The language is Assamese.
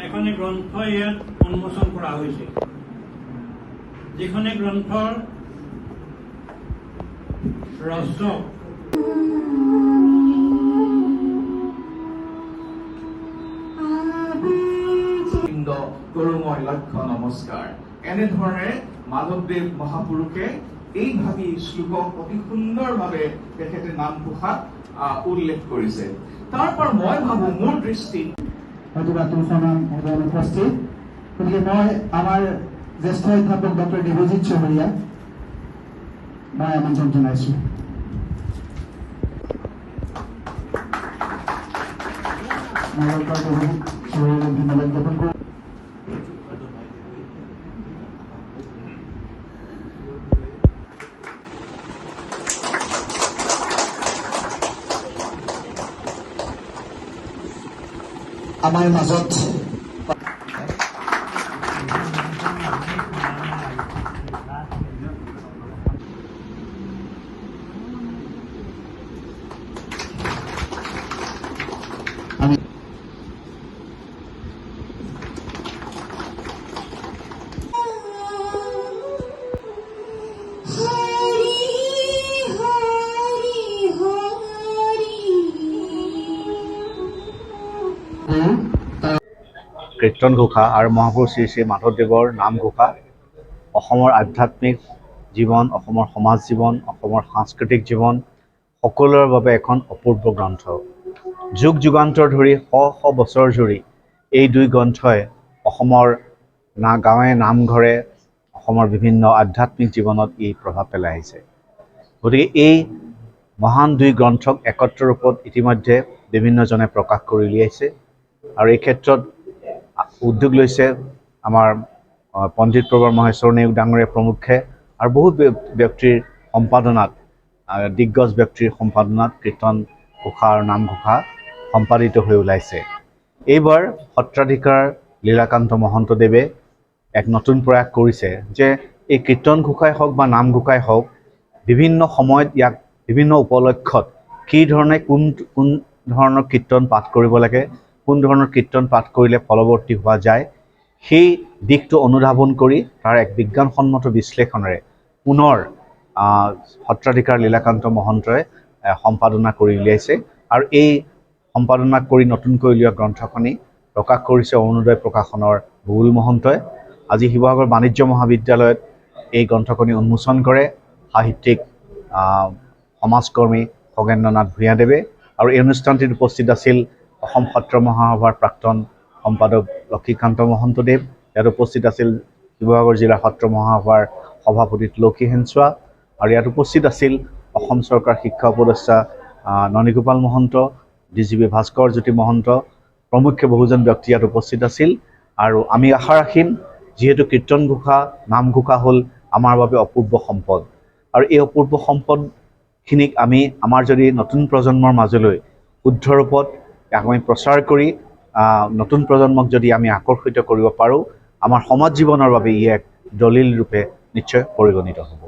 এখনে গ্ৰন্থ ইয়াত উন্মোচন কৰা হৈছে, যিখনে গ্ৰন্থৰ ৰজক তৰুময় লক্ষ্য নমস্কাৰ। এনেধৰণে মাধৱদেৱ মহাপুৰুষে এই ভাবি শ্লোকক অতি সুন্দৰভাৱে তেখেতে নামঘোষাত উল্লেখ কৰিছে। তাৰ পৰা মই ভাবো মোৰ দৃষ্টিত উপস্থিত, গতিকে মই আমাৰ জ্যেষ্ঠ অধ্যাপক ডক্টৰ দেৱজিৎ চহৰীয়া মই আমন্ত্ৰণ জনাইছো। ধন্যবাদ জ্ঞাপন কৰোঁ। আমাৰ মাজত কীৰ্তন ঘোষা আৰু মহাপুৰুষ শ্ৰী শ্ৰী মাধৱদেৱৰ নামঘোষা অসমৰ আধ্যাত্মিক জীৱন, অসমৰ সমাজ জীৱন, অসমৰ সাংস্কৃতিক জীৱন সকলোৰে বাবে এখন অপূৰ্ব গ্ৰন্থ। যুগ যুগান্তৰ ধৰি শ শ বছৰ জুৰি এই দুই গ্ৰন্থই অসমৰ গাঁৱে নামঘৰে অসমৰ বিভিন্ন আধ্যাত্মিক জীৱনত ই প্ৰভাৱ পেলাই আহিছে। গতিকে এই মহান দুই গ্ৰন্থক একত্ৰ ৰূপত ইতিমধ্যে বিভিন্নজনে প্ৰকাশ কৰি উলিয়াইছে আৰু এই ক্ষেত্ৰত উদ্যোগ লৈছে আমাৰ পণ্ডিত প্ৰবৰ মহেশ্বৰ নেওগ ডাঙৰীয়া প্ৰমুখ্যে আৰু বহুত ব্যক্তিৰ সম্পাদনাত, দিগ্গজ ব্যক্তিৰ সম্পাদনাত কীৰ্তন ঘোষা আৰু নামঘোষা সম্পাদিত হৈ ওলাইছে। এইবাৰ সত্ৰাধিকাৰ লীলাকান্ত মহন্তদেৱে এক নতুন প্ৰয়াস কৰিছে যে এই কীৰ্তন ঘোষাই হওক বা নামঘোষাই হওক বিভিন্ন সময়ত ইয়াক বিভিন্ন উপলক্ষত কি ধৰণে কোন ধৰণৰ কীৰ্তন পাঠ কৰিব লাগে, কোন ধৰণৰ কীৰ্তন পাঠ কৰিলে ফলৱৰ্তী হোৱা যায়, সেই দিশটো অনুধাৱন কৰি তাৰ এক বিজ্ঞানসন্মত বিশ্লেষণেৰে পুনৰ সত্ৰাধিকাৰ লীলাকান্ত মহন্তই সম্পাদনা কৰি উলিয়াইছে আৰু এই সম্পাদনা কৰি নতুনকৈ উলিওৱা গ্ৰন্থখনি প্ৰকাশ কৰিছে অৰুণোদয় প্ৰকাশনৰ বুবুল মহন্তই। আজি শিৱসাগৰ বাণিজ্য মহাবিদ্যালয়ত এই গ্ৰন্থখনি উন্মোচন কৰে সাহিত্যিক সমাজকৰ্মী খগেন্দ্ৰনাথ ভূঞাদেৱে আৰু এই অনুষ্ঠানটিত উপস্থিত আছিল অসম সত্ৰ মহাসভাৰ প্ৰাক্তন সম্পাদক লক্ষীকান্ত মহন্তদেৱ। ইয়াত উপস্থিত আছিল শিৱসাগৰ জিলা সত্ৰ মহাসভাৰ সভাপতি তুলসী সেনচোৱা আৰু ইয়াত উপস্থিত আছিল অসম চৰকাৰ শিক্ষা উপদেষ্টা ননীগোপাল মহন্ত, DGP ভাস্কৰ জ্যোতি মহন্ত প্ৰমুখ্যে বহুজন ব্যক্তি ইয়াত উপস্থিত আছিল। আৰু আমি আশা ৰাখিম, যিহেতু কীৰ্তন ঘোষা নামঘোষা হ'ল আমাৰ বাবে অপূৰ্ব সম্পদ আৰু এই অপূৰ্ব সম্পদখিনিক আমি আমাৰ যদি নতুন প্ৰজন্মৰ মাজলৈ শুদ্ধ ৰূপত আমি প্ৰচাৰ কৰি নতুন প্ৰজন্মক যদি আমি আকৰ্ষিত কৰিব পাৰোঁ, আমাৰ সমাজ জীৱনৰ বাবে ই এক দলিল ৰূপে নিশ্চয় পৰিগণিত হ'ব।